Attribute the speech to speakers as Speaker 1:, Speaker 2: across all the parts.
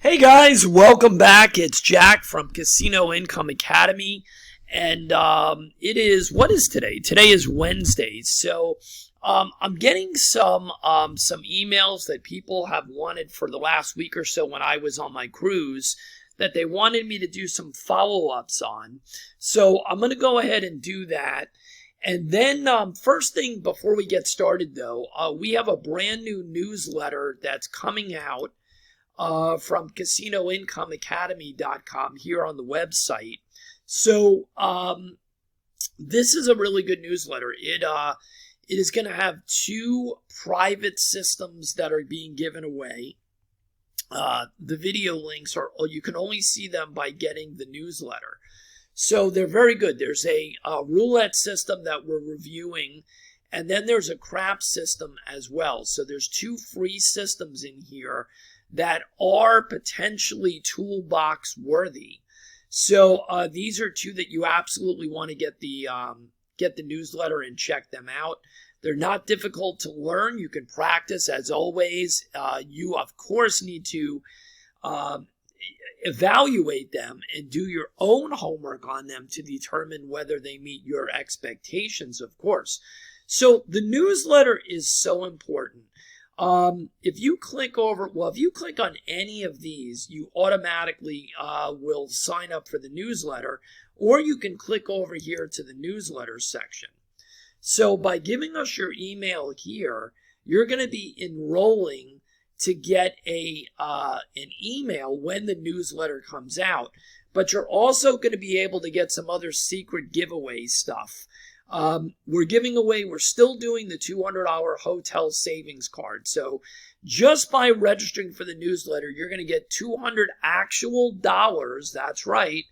Speaker 1: Hey guys, welcome back. It's Jack from Casino Income Academy, and what is today? Today is Wednesday, so I'm getting some emails that people have wanted for the last week or so when I was on my cruise that they wanted me to do some follow-ups on. So I'm going to go ahead and do that. And then first thing before we get started though, we have a brand new newsletter that's coming out from casinoincomeacademy.com here on the website. So this is a really good newsletter. It is going to have 2 private systems that are being given away. The video links you can only see them by getting the newsletter. So they're very good. There's a roulette system that we're reviewing, and then there's a craps system as well. So there's 2 free systems in here that are potentially toolbox worthy. So these are 2 that you absolutely want to get the newsletter and check them out. They're not difficult to learn. You can practice as always. You of course need to evaluate them and do your own homework on them to determine whether they meet your expectations, of course. So the newsletter is so important. If you click on any of these, you automatically will sign up for the newsletter, or you can click over here to the newsletter section. So by giving us your email here, you're going to be enrolling to get an email when the newsletter comes out, but you're also going to be able to get some other secret giveaway stuff. We're still doing the $200 hotel savings card. So just by registering for the newsletter, you're going to get $200 actual dollars. That's right,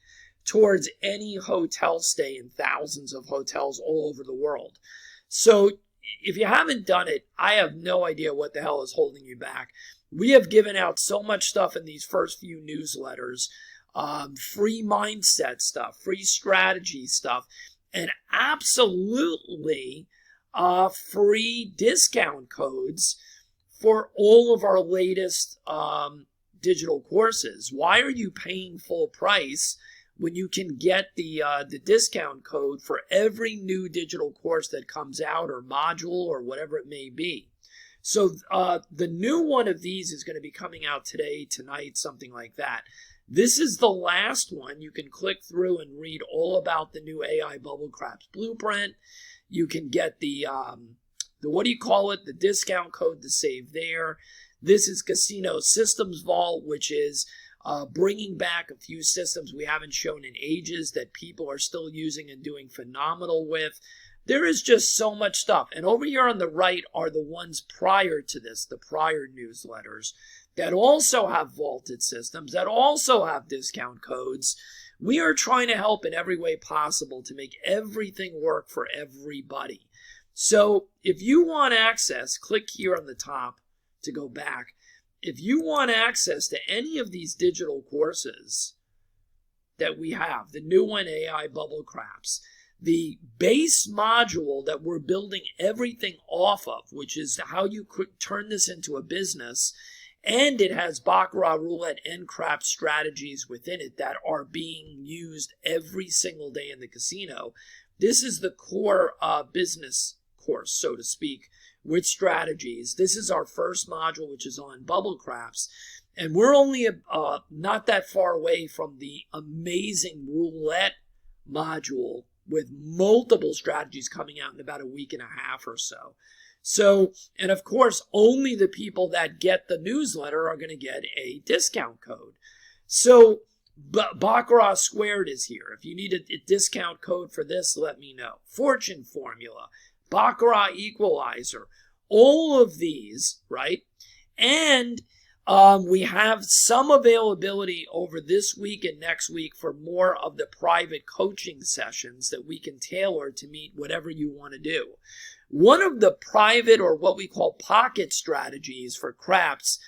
Speaker 1: towards any hotel stay in thousands of hotels all over the world. So if you haven't done it, I have no idea what the hell is holding you back. We have given out so much stuff in these first few newsletters, free mindset stuff, free strategy stuff, and absolutely free discount codes for all of our latest digital courses. Why are you paying full price when you can get the discount code for every new digital course that comes out, or module, or whatever it may be? So the new one of these is going to be coming out today, tonight, something like that. This is the last one. You can click through and read all about the new AI bubblecraps blueprint. You can get the the discount code to save there. This is Casinosystems Vault, which is bringing back a few systems we haven't shown in ages that people are still using and doing phenomenal with. There is just so much stuff. And over here on the right are the ones prior to this, the prior newsletters, that also have vaulted systems, that also have discount codes. We are trying to help in every way possible to make everything work for everybody. So if you want access, click here on the top to go back. If you want access to any of these digital courses that we have, the new one, AI bubblecraps, the base module that we're building everything off of, which is how you could turn this into a business, and it has baccarat, roulette, and craps strategies within it that are being used every single day in the casino. This is the core business course, so to speak, with strategies. This is our first module, which is on bubblecraps. And we're only not that far away from the amazing roulette module with multiple strategies coming out in about a week and a half or so. So, and of course, only the people that get the newsletter are going to get a discount code. So, Baccarat Squared is here. If you need a discount code for this, let me know. Fortune Formula, Baccarat Equalizer, all of these, right? And we have some availability over this week and next week for more of the private coaching sessions that we can tailor to meet whatever you want to do. One of the private, or what we call pocket strategies for craps,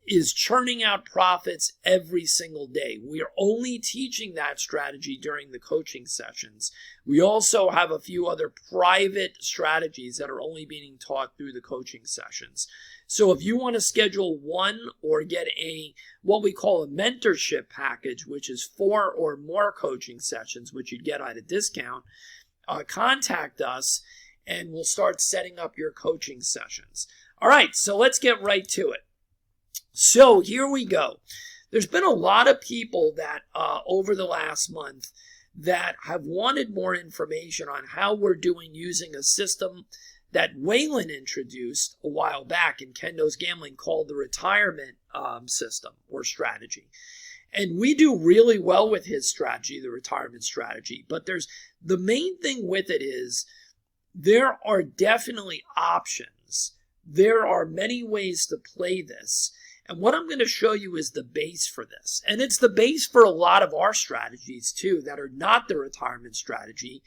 Speaker 1: is churning out profits every single day. We are only teaching that strategy during the coaching sessions. We also have a few other private strategies that are only being taught through the coaching sessions. So if you want to schedule one or get what we call a mentorship package, which is 4 or more coaching sessions, which you'd get at a discount, contact us and we'll start setting up your coaching sessions. All right, so let's get right to it. So here we go. There's been a lot of people that over the last month that have wanted more information on how we're doing using a system that Waylon introduced a while back in Ken Knows Gambling called the retirement system or strategy. And we do really well with his strategy, the retirement strategy. But the main thing with it is there are definitely options. There are many ways to play this. And what I'm going to show you is the base for this. And it's the base for a lot of our strategies too that are not the retirement strategy.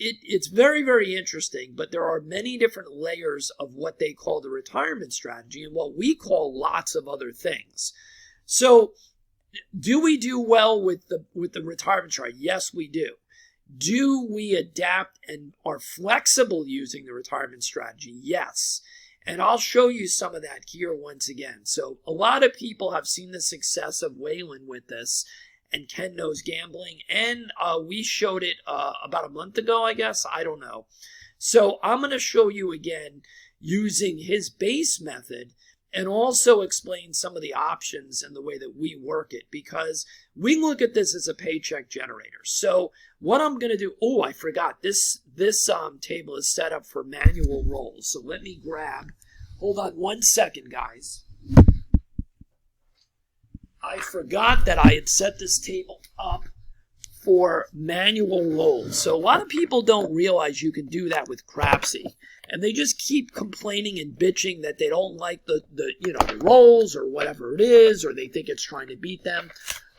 Speaker 1: It's very, very interesting, but there are many different layers of what they call the retirement strategy and what we call lots of other things. So do we do well with the retirement strategy? Yes, we do. Do we adapt and are flexible using the retirement strategy? Yes. And I'll show you some of that here once again. So a lot of people have seen the success of Waylon with this and Ken Knows Gambling. And we showed it about a month ago, I guess. I don't know. So I'm going to show you again using his base method and also explain some of the options and the way that we work it, because we look at this as a paycheck generator. So what I'm going to do, I forgot, this table is set up for manual rolls. So let me hold on 1 second, guys. I forgot that I had set this table up for manual rolls. So a lot of people don't realize you can do that with Crapsy. And they just keep complaining and bitching that they don't like the rolls or whatever it is, or they think it's trying to beat them.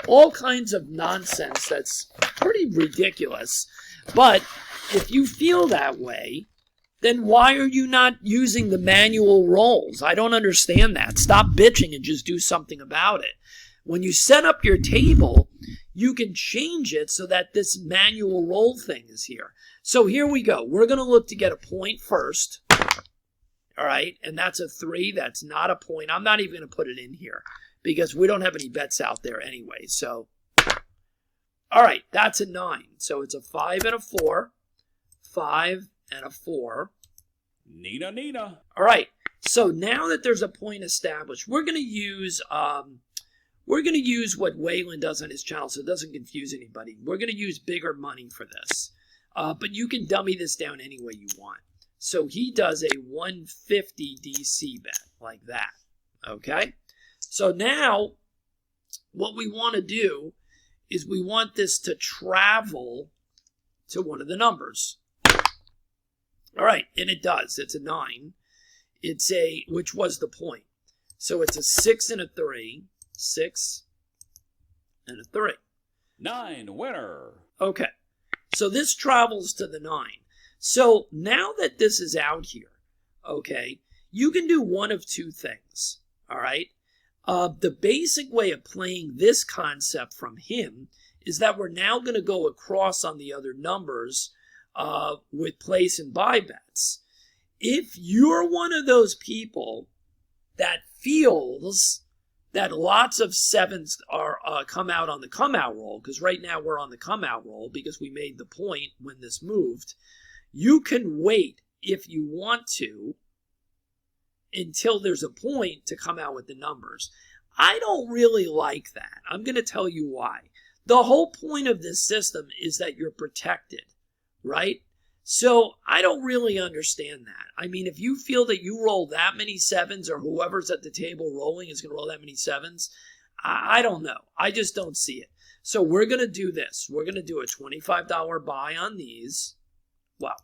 Speaker 1: All kinds of nonsense that's pretty ridiculous. But if you feel that way, then why are you not using the manual rolls? I don't understand that. Stop bitching and just do something about it. When you set up your table, you can change it so that this manual roll thing is here. So here we go. We're going to look to get a point first. All right. And that's a 3. That's not a point. I'm not even going to put it in here because we don't have any bets out there anyway. So, all right. That's a 9. So it's a 5 and a 4. 5 and a 4.
Speaker 2: Nina.
Speaker 1: All right. So now that there's a point established, we're going to use what Waylon does on his channel so it doesn't confuse anybody. We're going to use bigger money for this. But you can dummy this down any way you want. So he does a 150 DC bet like that. Okay? So now what we want to do is we want this to travel to one of the numbers. All right, and it does. It's a 9. Which was the point. So it's a 6 and a 3. 6 and a 3.
Speaker 2: 9 winner.
Speaker 1: Okay. So this travels to the 9. So now that this is out here, okay, you can do one of two things. All right. The basic way of playing this concept from him is that we're now going to go across on the other numbers with place and buy bets. If you're one of those people that feels that lots of 7s are come out on the come out roll, because right now we're on the come out roll because we made the point when this moved, you can wait if you want to until there's a point to come out with the numbers. I don't really like that. I'm going to tell you why. The whole point of this system is that you're protected, right? So I don't really understand that. I mean, if you feel that you roll that many 7s or whoever's at the table rolling is going to roll that many 7s, I don't know. I just don't see it. So we're going to do this. We're going to do a $25 buy on these. Well,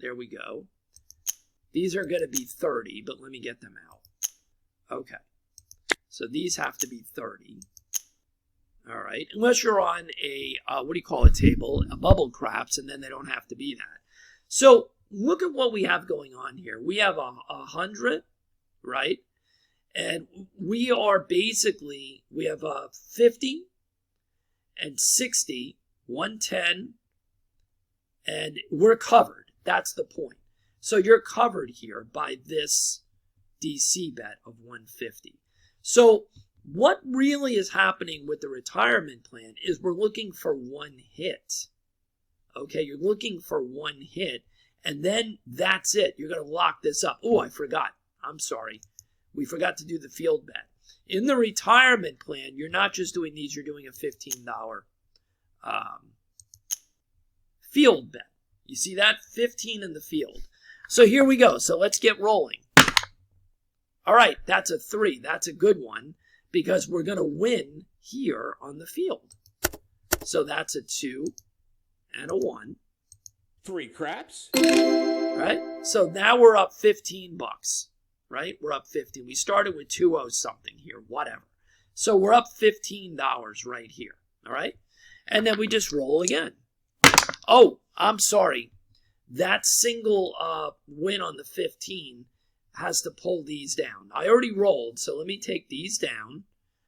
Speaker 1: there we go. These are going to be 30, but let me get them out. Okay. So these have to be 30. All right. Unless you're on a, table, a bubblecraps, and then they don't have to be that. So look at what we have going on here. We have 100, right? And we have 50 and 60, 110, and we're covered. That's the point. So you're covered here by this DC bet of 150. So what really is happening with the retirement plan is we're looking for one hit. Okay, you're looking for one hit, and then that's it. You're going to lock this up. Oh, I forgot. I'm sorry. We forgot to do the field bet. In the retirement plan, you're not just doing these, you're doing a $15 field bet. You see that? 15 in the field. So here we go. So let's get rolling. All right, that's a 3. That's a good one because we're going to win here on the field. So that's a 2 and a 1.
Speaker 2: 3 craps.
Speaker 1: Right? So now we're up $15. Right? We're up 15. We started with 2-0 something here, whatever. So we're up $15 right here. All right? And then we just roll again. Oh, I'm sorry. That single win on the 15 has to pull these down. I already rolled, so let me take these down.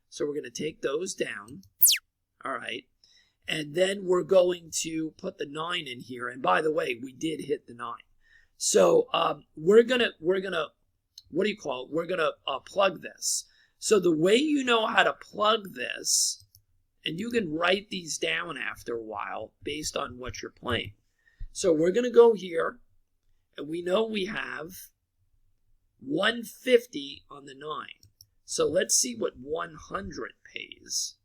Speaker 1: So we're going to take those down. All right. And then we're going to put the 9 in here. And by the way, we did hit the 9. So we're gonna what do you call it? We're gonna plug this. So the way you know how to plug this, and you can write these down after a while based on what you're playing. So we're gonna go here, and we know we have 150 on the 9. So let's see what 100 pays.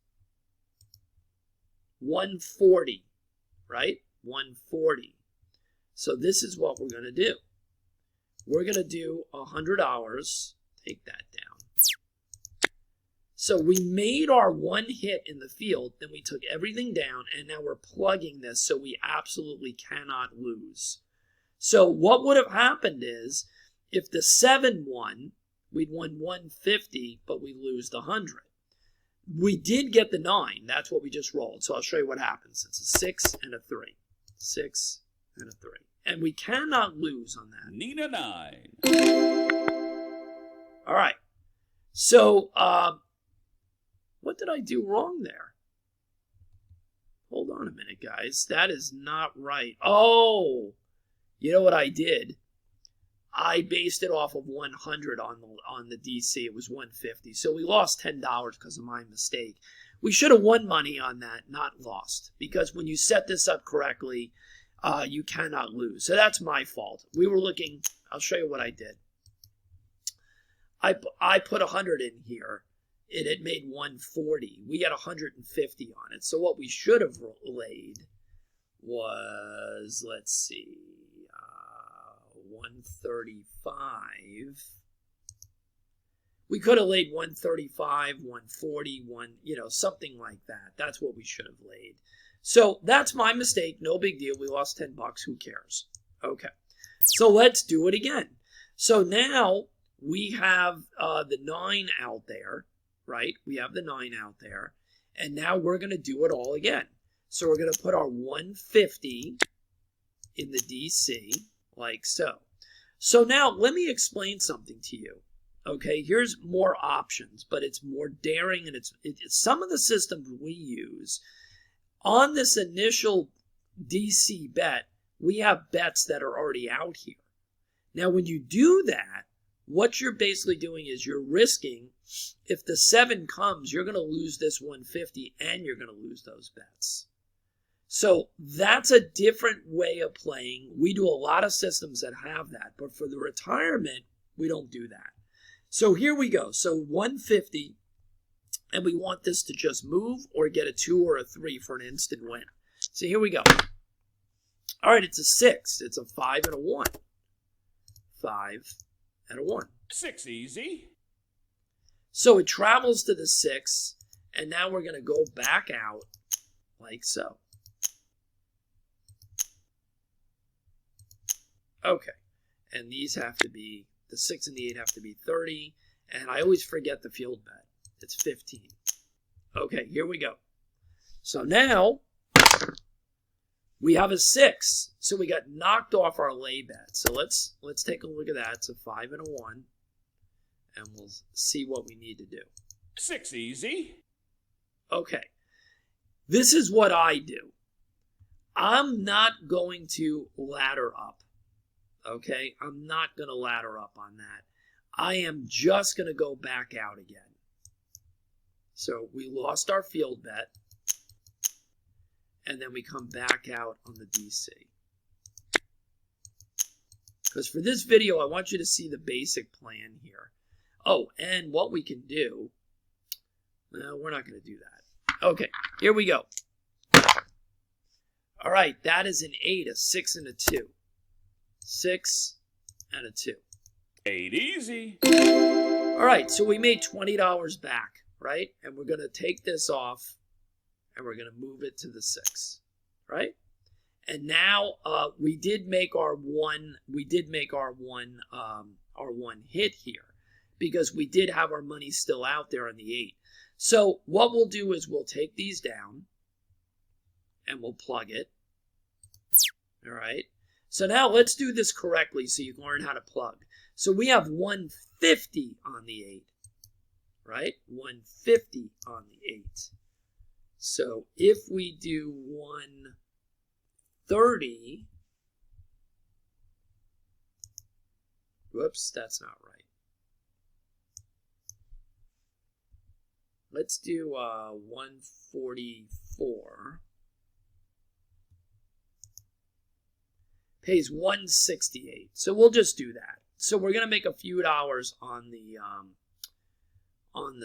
Speaker 1: 140, right? 140. So this is what we're going to do. We're going to do $100. Take that down. So we made our one hit in the field, then we took everything down, and now we're plugging this so we absolutely cannot lose. So what would have happened is, if the 7 won, we'd won 150, but we lose the 100. We did get the 9. That's what we just rolled. So I'll show you what happens. It's a 6 and a 3. 6 and a 3. And we cannot lose on that.
Speaker 2: Nina 9.
Speaker 1: All right. So, what did I do wrong there? Hold on a minute, guys. That is not right. Oh, you know what I did? I based it off of 100 on the DC. It was 150. So we lost $10 because of my mistake. We should have won money on that, not lost. Because when you set this up correctly, you cannot lose. So that's my fault. We were looking, I'll show you what I did. I put 100 in here. It had made 140. We had 150 on it. So what we should have laid was, let's see, 135. We could have laid 135, 140, something like that. That's what we should have laid. So that's my mistake. No big deal. We lost $10. Who cares? Okay. So let's do it again. So now we have the 9 out there, right? We have the 9 out there. And now we're going to do it all again. So we're going to put our 150 in the DC, like so. So now let me explain something to you. Okay, here's more options, but it's more daring, and it's some of the systems we use. On this initial DC bet, we have bets that are already out here. Now, when you do that, what you're basically doing is you're risking, if the 7 comes, you're going to lose this 150 and you're going to lose those bets. So that's a different way of playing. We do a lot of systems that have that, but for the retirement, we don't do that. So here we go. So 150, and we want this to just move or get a 2 or a 3 for an instant win. So here we go. All right, it's a 6. It's a 5 and a 1. 5 and a 1.
Speaker 2: 6 easy.
Speaker 1: So it travels to the 6, and now we're going to go back out like so. Okay, and these have to be, the 6 and the 8 have to be 30, and I always forget the field bet. It's 15. Okay, here we go. So now we have a 6, so we got knocked off our lay bet. So let's take a look at that. It's a 5 and a 1, and we'll see what we need to do.
Speaker 2: 6 easy.
Speaker 1: Okay, this is what I do. I'm not going to ladder up. Okay, I'm not going to ladder up on that. I am just going to go back out again. So we lost our field bet, and then we come back out on the DC. Because for this video, I want you to see the basic plan here. Oh, and what we can do, no, we're not going to do that. Okay, here we go. All right, that is an 8, a 6, and a 2. 6 and a 2.
Speaker 2: 8 easy.
Speaker 1: All right, so we made $20 back, right? And we're going to take this off, and we're going to move it to the 6, right? And now we did make our one hit here because we did have our money still out there on the 8. So what we'll do is we'll take these down and we'll plug it. All right. So now let's do this correctly so you can learn how to plug. So we have 150 on the 8, right? 150 on the 8. So if we do 130, whoops, that's not right. Let's do 144. Pays 168. So we'll just do that. So we're gonna make a few dollars on the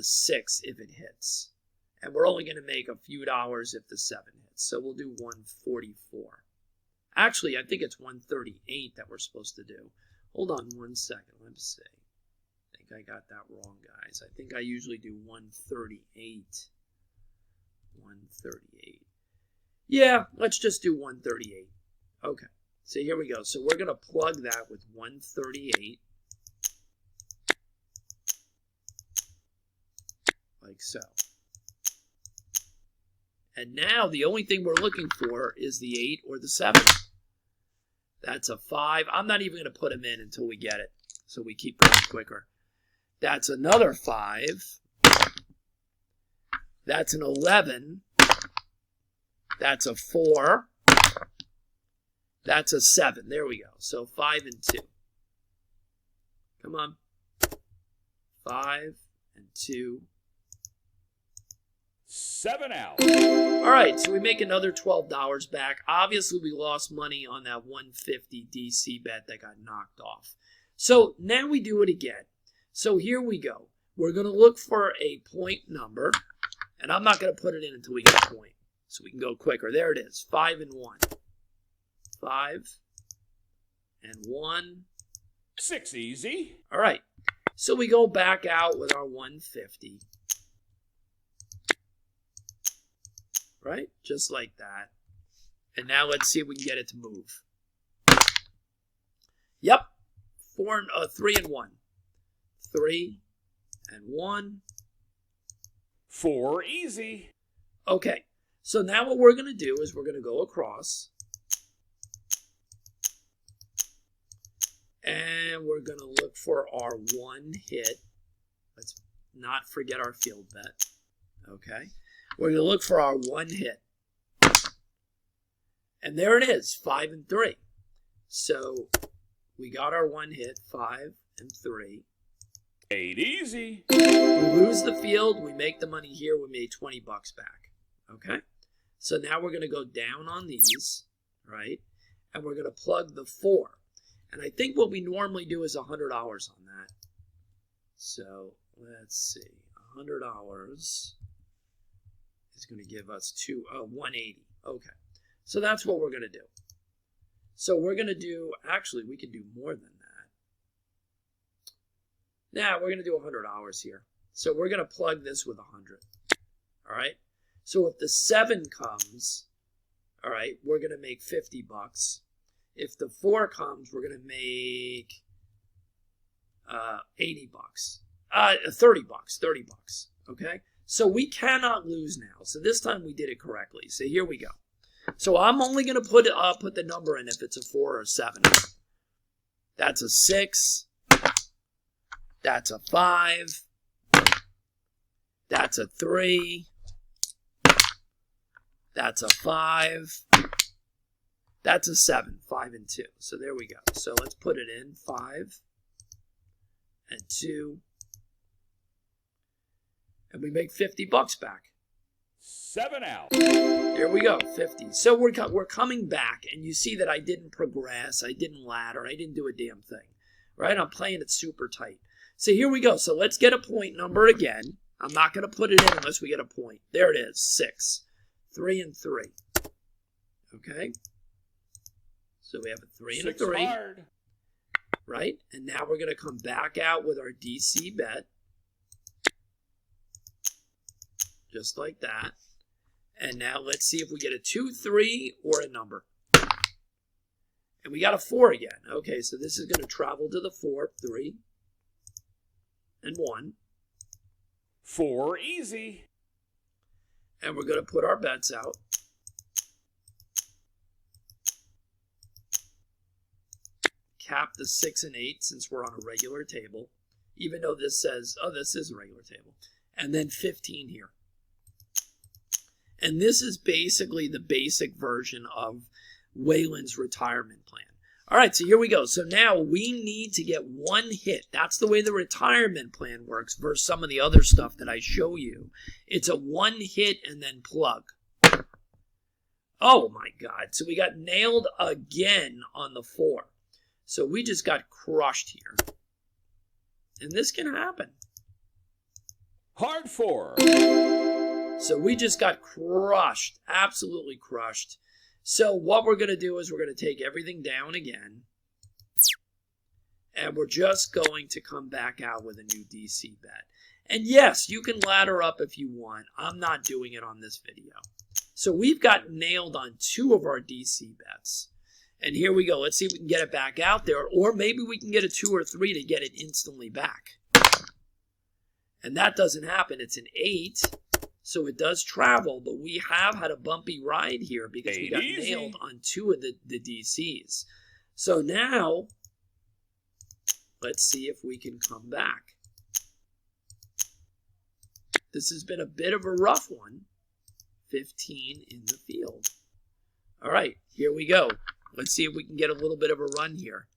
Speaker 1: 6 if it hits, and we're only gonna make a few dollars if the 7 hits. So we'll do 144. Actually, I think it's 138 that we're supposed to do. Hold on one second. Let's see. I think I got that wrong, guys. I think I usually do 138. 138. Yeah, let's just do 138. Okay. So here we go. So we're going to plug that with 138. Like so. And now the only thing we're looking for is the 8 or the 7. That's a 5. I'm not even going to put them in until we get it. So we keep going quicker. That's another 5. That's an 11. That's a 4. That's a 7. There we go. So 5 and 2. Come on. 5 and 2.
Speaker 2: 7 out.
Speaker 1: All right, so we make another $12 back. Obviously, we lost money on that 150 DC bet that got knocked off. So now we do it again. So here we go. We're going to look for a point number, and I'm not going to put it in until we get a point, so we can go quicker. There it is, 5 and 1. 5 and 1.
Speaker 2: 6 easy.
Speaker 1: All right, so we go back out with our 150. Right? Just like that. And now let's see if we can get it to move. Yep. 3 and 1. 3 and 1.
Speaker 2: 4 easy.
Speaker 1: Okay. So now what we're going to do is we're going to go across. And we're going to look for our 1 hit. Let's not forget our field bet. Okay. We're going to look for our 1 hit. And there it is, 5 and 3. So we got our 1 hit, 5 and 3.
Speaker 2: 8 easy.
Speaker 1: We lose the field, we make the money here, we made $20 back. Okay? So now we're going to go down on these, right? And we're going to plug the 4. And I think what we normally do is $100 on that. So let's see, $100 is going to give us 180. Okay, so that's what we're going to do. So we're going to do, actually, we can do more than that. Now we're going to do $100 here. So we're going to plug this with 100. All right. So if the 7 comes, all right, we're going to make $50. If the 4 comes, we're going to make $80. $30. Okay. So we cannot lose now. So this time we did it correctly. So here we go. So I'm only going to put the number in if it's a 4 or a 7. That's a 6. That's a 5. That's a 3. That's a 5. That's a 7. 5 and 2. So there we go. So let's put it in. 5 and 2. And we make $50 back.
Speaker 2: 7 out.
Speaker 1: There we go, 50. So we're coming back, and you see that I didn't progress, I didn't ladder, I didn't do a damn thing. Right? I'm playing it super tight. So here we go. So let's get a point number again. I'm not going to put it in unless we get a point. There it is, 6. 3 and 3. Okay? So we have a 3 and a 3.
Speaker 2: Hard.
Speaker 1: Right? And now we're going to come back out with our DC bet. Just like that. And now let's see if we get a 2, 3, or a number. And we got a 4 again. Okay, so this is going to travel to the 4. 3 and 1.
Speaker 2: 4 easy.
Speaker 1: And we're going to put our bets out. Cap the 6 and 8 since we're on a regular table. Even though this says, oh, this is a regular table. And then 15 here. And this is basically the basic version of Waylon's retirement plan. All right, so here we go. So now we need to get 1 hit. That's the way the retirement plan works versus some of the other stuff that I show you. It's a 1 hit and then plug. Oh my God. So we got nailed again on the 4. So we just got crushed here. And this can happen.
Speaker 2: Hard 4.
Speaker 1: So we just got crushed, absolutely crushed. So what we're going to do is we're going to take everything down again. And we're just going to come back out with a new DC bet. And yes, you can ladder up if you want. I'm not doing it on this video. So we've got nailed on 2 of our DC bets. And here we go. Let's see if we can get it back out there. Or maybe we can get a 2 or 3 to get it instantly back. And that doesn't happen. It's an 8. So it does travel, but we have had a bumpy ride here because we got nailed on 2 of the DCs. So now, let's see if we can come back. This has been a bit of a rough one. 15 in the field. All right, here we go. Let's see if we can get a little bit of a run here.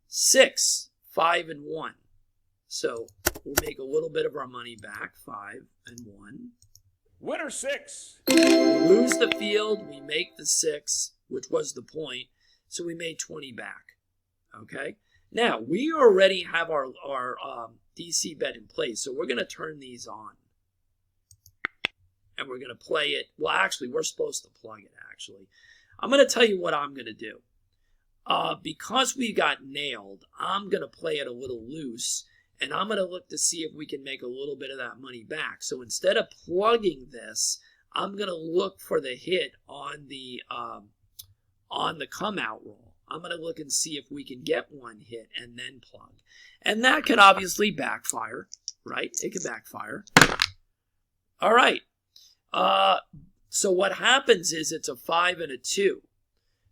Speaker 1: 6, 5, and 1. So we'll make a little bit of our money back. 5 and 1.
Speaker 2: Winner 6.
Speaker 1: We lose the field. We make the 6, which was the point. So we made 20 back. Okay. Now we already have our DC bet in place. So we're going to turn these on. And we're going to play it. Well, actually, we're supposed to plug it, actually. I'm going to tell you what I'm going to do. Because we got nailed, I'm going to play it a little loose. And I'm going to look to see if we can make a little bit of that money back. So instead of plugging this, I'm going to look for the hit on the come out roll. I'm going to look and see if we can get 1 hit and then plug. And that can obviously backfire, right? It can backfire. All right. So what happens is it's a 5 and a 2.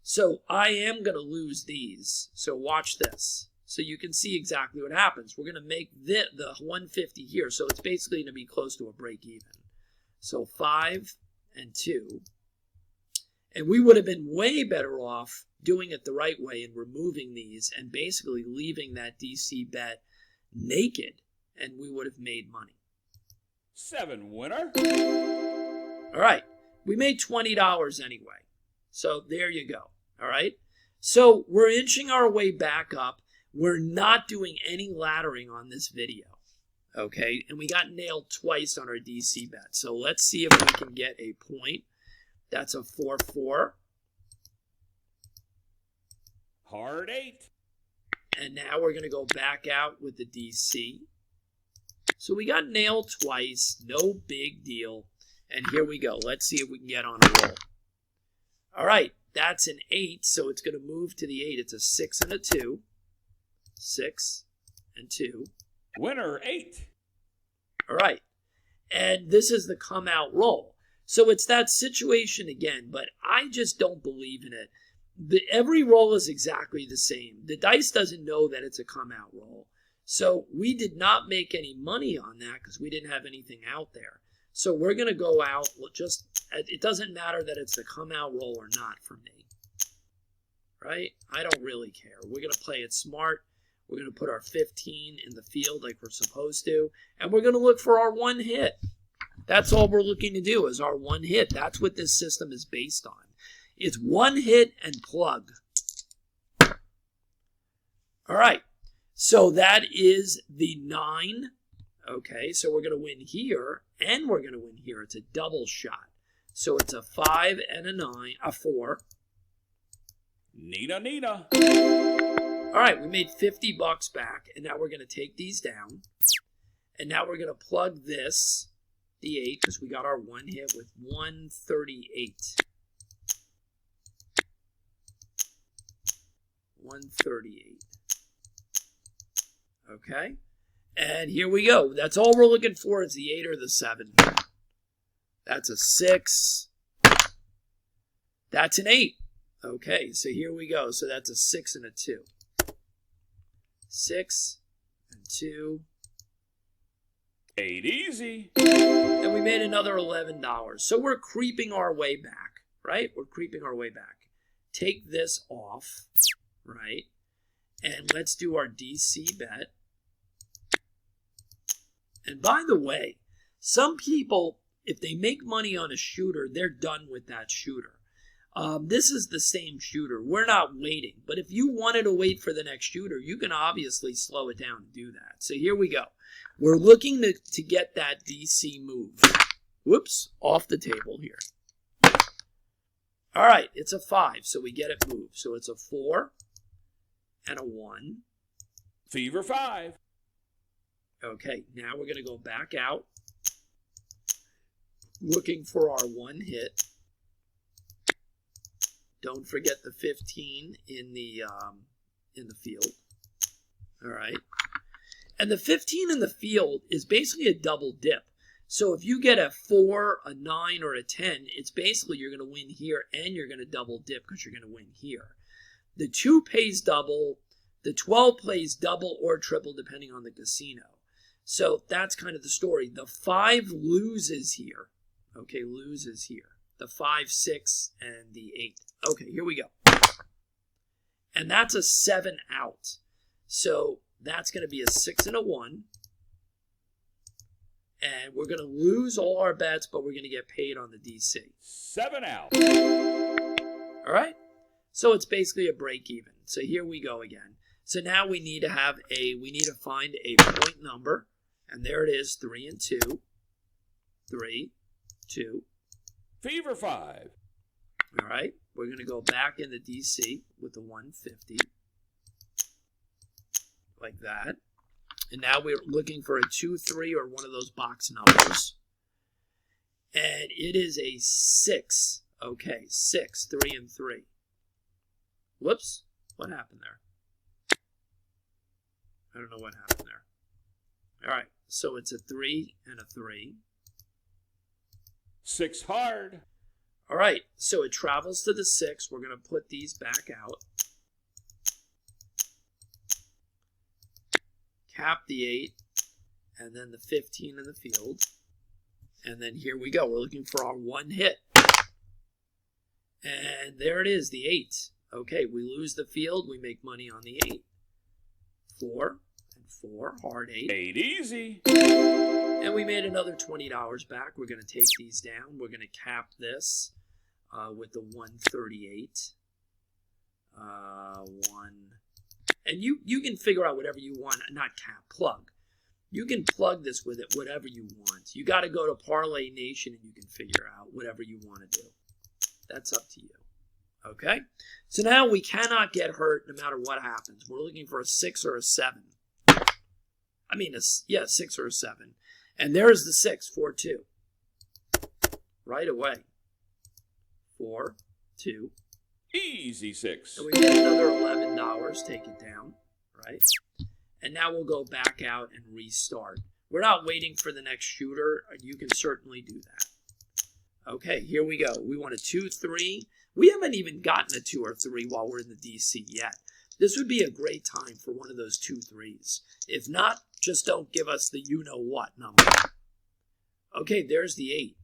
Speaker 1: So I am going to lose these. So watch this. So you can see exactly what happens. We're going to make the 150 here. So it's basically going to be close to a break even. So 5 and 2. And we would have been way better off doing it the right way and removing these and basically leaving that DC bet naked. And we would have made money.
Speaker 2: 7 winner.
Speaker 1: All right. We made $20 anyway. So there you go. All right. So we're inching our way back up. We're not doing any laddering on this video, okay? And we got nailed twice on our DC bet. So let's see if we can get a point. That's a 4-4.
Speaker 2: Hard 8.
Speaker 1: And now we're going to go back out with the DC. So we got nailed twice. No big deal. And here we go. Let's see if we can get on a roll. All right. That's an 8, so it's going to move to the 8. It's a 6 and a 2. 6 and 2.
Speaker 2: Winner 8.
Speaker 1: All right. And this is the come out roll. So it's that situation again, but I just don't believe in it. Every roll is exactly the same. The dice doesn't know that it's a come out roll. So we did not make any money on that because we didn't have anything out there. So we're going to go out, it doesn't matter that it's a come out roll or not for me. Right? I don't really care. We're going to play it smart. We're going to put our 15 in the field like we're supposed to. And we're going to look for our one hit. That's all we're looking to do is our one hit. That's what this system is based on. It's one hit and plug. All right. So that is the 9. Okay, so we're going to win here, and we're going to win here. It's a double shot. So it's a 5 and a 9, a 4.
Speaker 2: Nina, Nina.
Speaker 1: All right, we made $50 back, and now we're going to take these down. And now we're going to plug this, the 8, because we got our one hit with 138. 138. Okay, and here we go. That's all we're looking for is the 8 or the 7. That's a 6. That's an 8. Okay, so here we go. So that's a 6 and a 2. 6 and 2.
Speaker 2: 8 easy.
Speaker 1: And we made another $11. So we're creeping our way back, right? We're creeping our way back. Take this off, right? And let's do our DC bet. And by the way, some people, if they make money on a shooter, they're done with that shooter. This is the same shooter. We're not waiting. But if you wanted to wait for the next shooter, you can obviously slow it down and do that. So here we go. We're looking to get that DC move. Whoops, off the table here. All right, it's a 5, so we get it moved. So it's a 4 and a 1.
Speaker 2: Fever 5.
Speaker 1: Okay, now we're going to go back out, looking for our one hit. Don't forget the 15 in the field. All right, and the 15 in the field is basically a double dip. So if you get a 4, a 9, or a 10, it's basically you're going to win here and you're going to double dip because you're going to win here. The 2 pays double, the 12 plays double or triple depending on the casino. So that's kind of the story. The 5 loses here. Okay, loses here. The 5, 6, and the 8. Okay, here we go. And that's a 7 out. So that's going to be a 6 and a 1. And we're going to lose all our bets, but we're going to get paid on the DC.
Speaker 2: 7 out.
Speaker 1: All right? So it's basically a break even. So here we go again. So now we need to find a point number. And there it is, 3 and 2. 3, 2.
Speaker 2: Fever 5.
Speaker 1: All right. We're going to go back in the DC with the 150. Like that. And now we're looking for a 2, 3, or one of those box numbers. And it is a 6. Okay, 6, 3, and 3. Whoops. What happened there? I don't know what happened there. All right. So it's a 3 and a 3.
Speaker 2: 6 hard.
Speaker 1: All right. So it travels to the 6. We're going to put these back out. Cap the 8. And then the 15 in the field. And then here we go. We're looking for our one hit. And there it is, the 8. Okay, we lose the field. We make money on the 8. 4. 4, hard 8.
Speaker 2: 8 easy.
Speaker 1: And we made another $20 back. We're going to take these down. We're going to cap this with the 138. 1. And you can figure out whatever you want. Not cap, plug. You can plug this with it, whatever you want. You got to go to Parlay Nation and you can figure out whatever you want to do. That's up to you. Okay? So now we cannot get hurt no matter what happens. We're looking for a 6 or a 7. I mean, 6 or a 7. And there's the 6, 4, 2. Right away. 4, 2.
Speaker 2: Easy 6.
Speaker 1: And we get another $11. Take it down. Right? And now we'll go back out and restart. We're not waiting for the next shooter. You can certainly do that. Okay, here we go. We want a 2, 3. We haven't even gotten a 2 or 3 while we're in the DC yet. This would be a great time for one of those 2, 3s. If not, just don't give us the you-know-what number. Okay, there's the 8.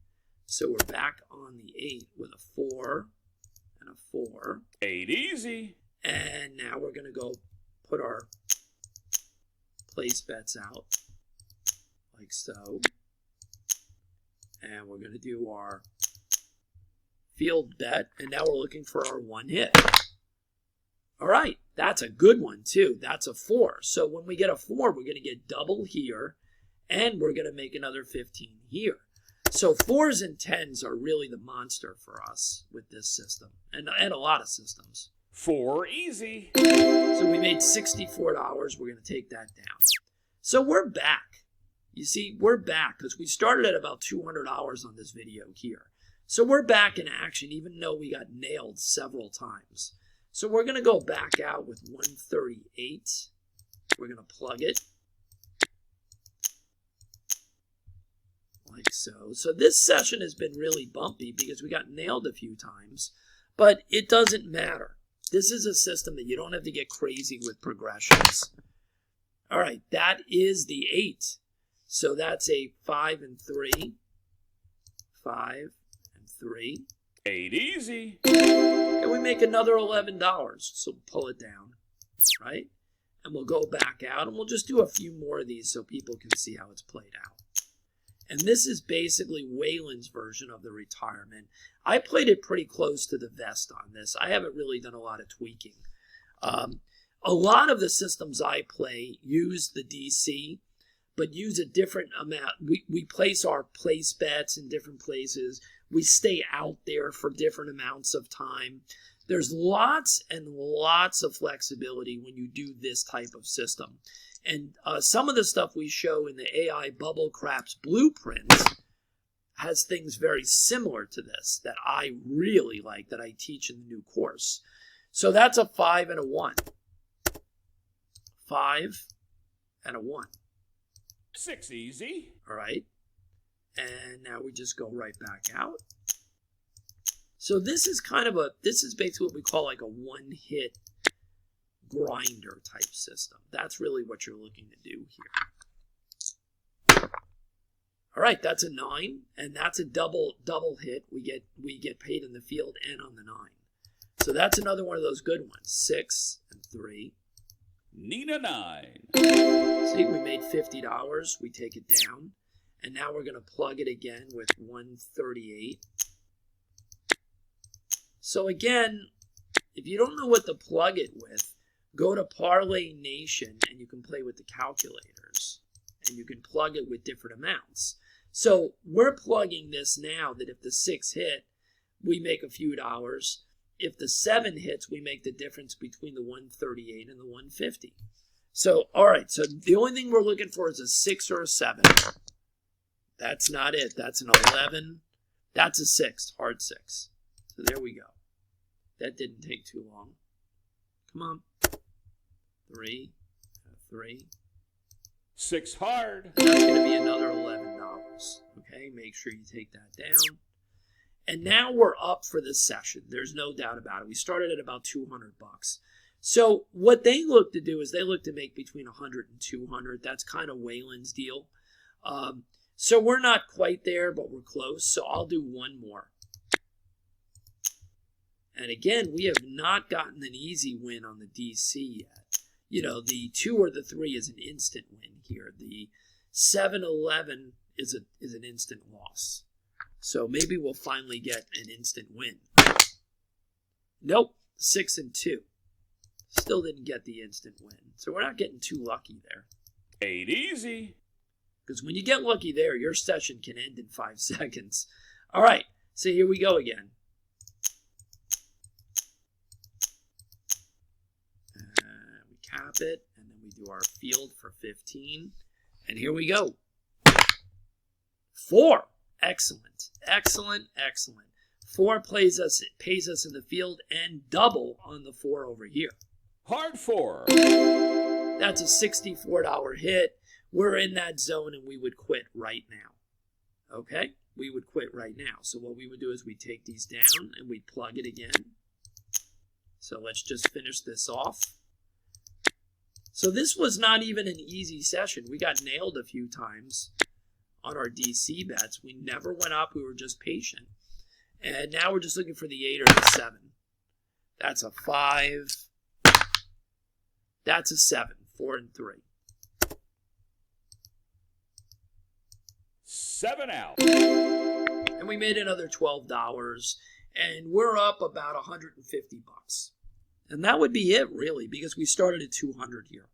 Speaker 1: So we're back on the 8 with a 4 and a 4.
Speaker 2: 8 easy.
Speaker 1: And now we're going to go put our place bets out, like so. And we're going to do our field bet, and now we're looking for our one hit. All right, that's a good one too. That's a 4. So when we get a 4, we're going to get double here, and we're going to make another 15 here. So 4s and 10s are really the monster for us with this system, and a lot of systems.
Speaker 2: 4 easy.
Speaker 1: So we made $64. We're going to take that down. So we're back. You see, we're back because we started at about $200 on this video here. So we're back in action, even though we got nailed several times. So we're going to go back out with 138. We're going to plug it. Like so. So this session has been really bumpy because we got nailed a few times. But it doesn't matter. This is a system that you don't have to get crazy with progressions. All right, that is the 8. So that's a 5 and 3. 5 and 3.
Speaker 2: 8 easy.
Speaker 1: And we make another $11. So pull it down, right? And we'll go back out, and we'll just do a few more of these so people can see how it's played out. And this is basically Waylon's version of the retirement. I played it pretty close to the vest on this. I haven't really done a lot of tweaking. A lot of the systems I play use the DC, but use a different amount. We place our place bets in different places. We stay out there for different amounts of time. There's lots and lots of flexibility when you do this type of system. And some of the stuff we show in the AI bubblecraps blueprint has things very similar to this that I really like, that I teach in the new course. So that's a 5 and a 1. 5 and a 1.
Speaker 2: 6 easy.
Speaker 1: All right. And now we just go right back out. So this is basically what we call like a one-hit grinder type system. That's really what you're looking to do here. All right, that's a 9, and that's a double hit. We get paid in the field and on the 9. So that's another one of those good ones. 6 and 3.
Speaker 2: Need a 9.
Speaker 1: See, we made $50. We take it down. And now we're going to plug it again with 138. So again, if you don't know what to plug it with, go to Parlay Nation and you can play with the calculators. And you can plug it with different amounts. So we're plugging this now that if the 6 hit, we make a few dollars. If the 7 hits, we make the difference between the 138 and the 150. So, all right, so the only thing we're looking for is a 6 or a 7. That's not it. That's an 11. That's a 6, hard 6. So there we go. That didn't take too long. Come on. 3, 3.
Speaker 2: 6 hard.
Speaker 1: That's going to be another $11. Okay, make sure you take that down. And now we're up for this session. There's no doubt about it. We started at about $200. So what they look to do is they look to make between 100 and 200. That's kind of Waylon's deal. So we're not quite there, but we're close. So I'll do one more. And again, we have not gotten an easy win on the DC yet. You know, the 2 or the 3 is an instant win here. The 7-11 is an instant loss. So maybe we'll finally get an instant win. Nope, 6 and 2. Still didn't get the instant win. So we're not getting too lucky there.
Speaker 2: 8 easy.
Speaker 1: Because when you get lucky there, your session can end in 5 seconds. All right, so here we go again. We cap it, and then we do our field for 15. And here we go. 4. Excellent, excellent, excellent. 4 pays us in the field and double on the 4 over here.
Speaker 2: Hard 4.
Speaker 1: That's a $64 hit. We're in that zone and we would quit right now. Okay? We would quit right now. So what we would do is we'd take these down and we'd plug it again. So let's just finish this off. So this was not even an easy session. We got nailed a few times on our DC bets. We never went up. We were just patient. And now we're just looking for the 8 or the 7. That's a 5. That's a 7. 4 and 3.
Speaker 2: 7 out.
Speaker 1: And we made another $12, and we're up about $150. And that would be it, really, because we started at 200 here.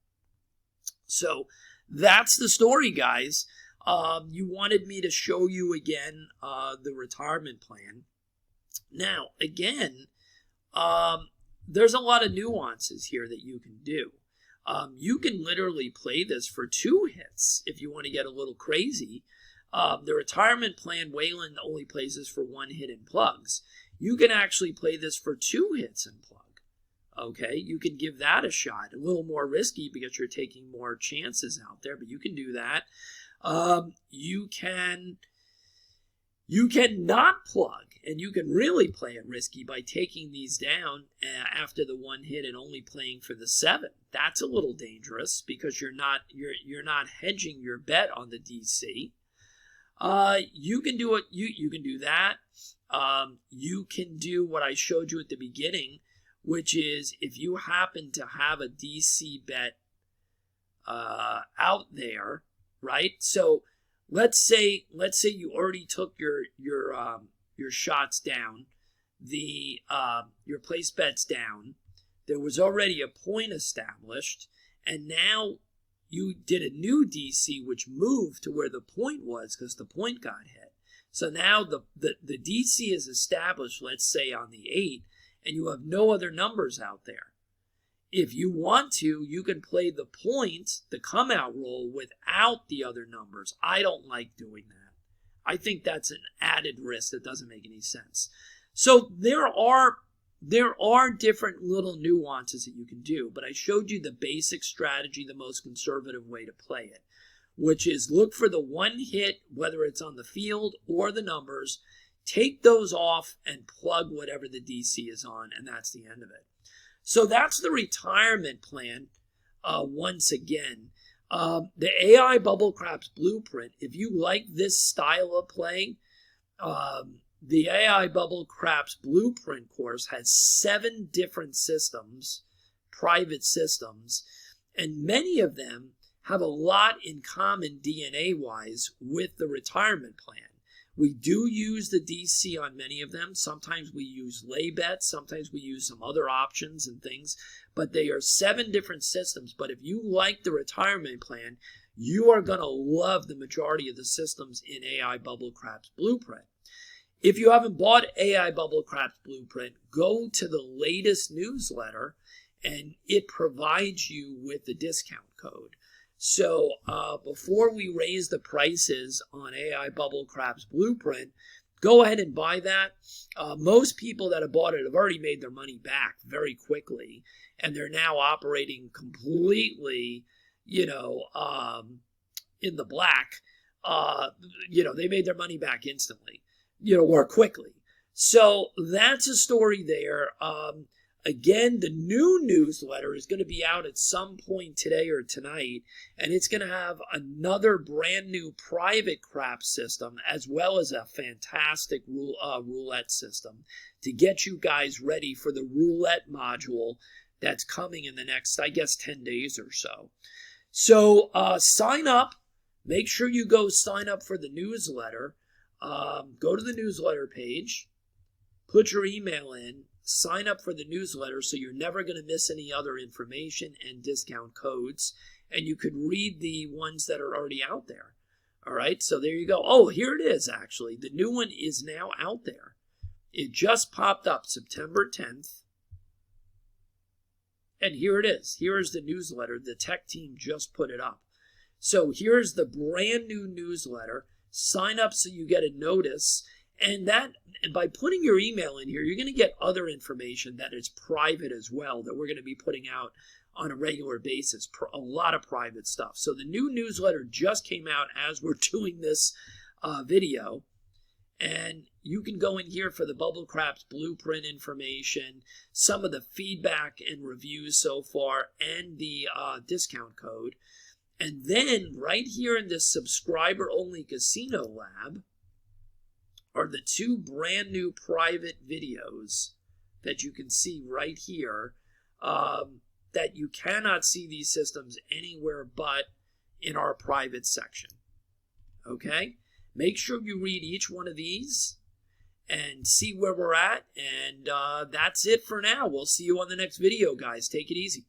Speaker 1: So that's the story, guys. You wanted me to show you again the retirement plan. Now, again, there's a lot of nuances here that you can do. You can literally play this for 2 hits if you want to get a little crazy. The retirement plan, Wayland only plays this for 1 hit and plugs. You can actually play this for 2 hits and plug. Okay, you can give that a shot. A little more risky because you're taking more chances out there, but you can do that. You can not plug, and you can really play it risky by taking these down after the 1 hit and only playing for the 7. That's a little dangerous because you're not hedging your bet on the DC. You can do it. You can do that. You can do what I showed you at the beginning, which is if you happen to have a DC bet out there, right? So let's say you already took your shots down, your place bets down. There was already a point established, and now you did a new DC which moved to where the point was because the point got hit. So now the DC is established, let's say on the 8, and you have no other numbers out there. If you want to, you can play the point, the come out roll without the other numbers. I don't like doing that. I think that's an added risk that doesn't make any sense. So there are different little nuances that you can do, but I showed you the basic strategy, the most conservative way to play it, which is look for the 1 hit, whether it's on the field or the numbers, take those off and plug whatever the DC is on, and that's the end of it. So that's the retirement plan. Once again, the AI bubblecraps blueprint, if you like this style of playing, the AI bubblecraps blueprint course has 7 different systems, private systems, and many of them have a lot in common DNA-wise with the retirement plan. We do use the DC on many of them. Sometimes we use lay bets. Sometimes we use some other options and things. But they are 7 different systems. But if you like the retirement plan, you are going to love the majority of the systems in AI bubblecraps blueprint. If you haven't bought AI bubblecraps blueprint, go to the latest newsletter, and it provides you with the discount code. So before we raise the prices on AI bubblecraps blueprint, go ahead and buy that. Most people that have bought it have already made their money back very quickly, and they're now operating completely, in the black. They made their money back instantly, or quickly. So that's a story there. Again, the new newsletter is going to be out at some point today or tonight, and it's going to have another brand new private crap system as well as a fantastic roulette system to get you guys ready for the roulette module that's coming in the next, 10 days or so. So sign up. Make sure you go sign up for the newsletter. Go to the newsletter page, put your email in, sign up for the newsletter so you're never going to miss any other information and discount codes, and you could read the ones that are already out there. All right, so there you go. Oh, here it is, actually. The new one is now out there. It just popped up September 10th. And here it is. Here is the newsletter. The tech team just put it up. So here's the brand new newsletter. Sign up so you get a notice. And by putting your email in here, you're going to get other information that is private as well that we're going to be putting out on a regular basis, a lot of private stuff. So the new newsletter just came out as we're doing this video. And you can go in here for the bubblecraps blueprint information, some of the feedback and reviews so far, and the discount code. And then right here in this subscriber-only casino lab are the 2 brand new private videos that you can see right here, that you cannot see these systems anywhere but in our private section. Okay? Make sure you read each one of these and see where we're at. And that's it for now. We'll see you on the next video, guys. Take it easy.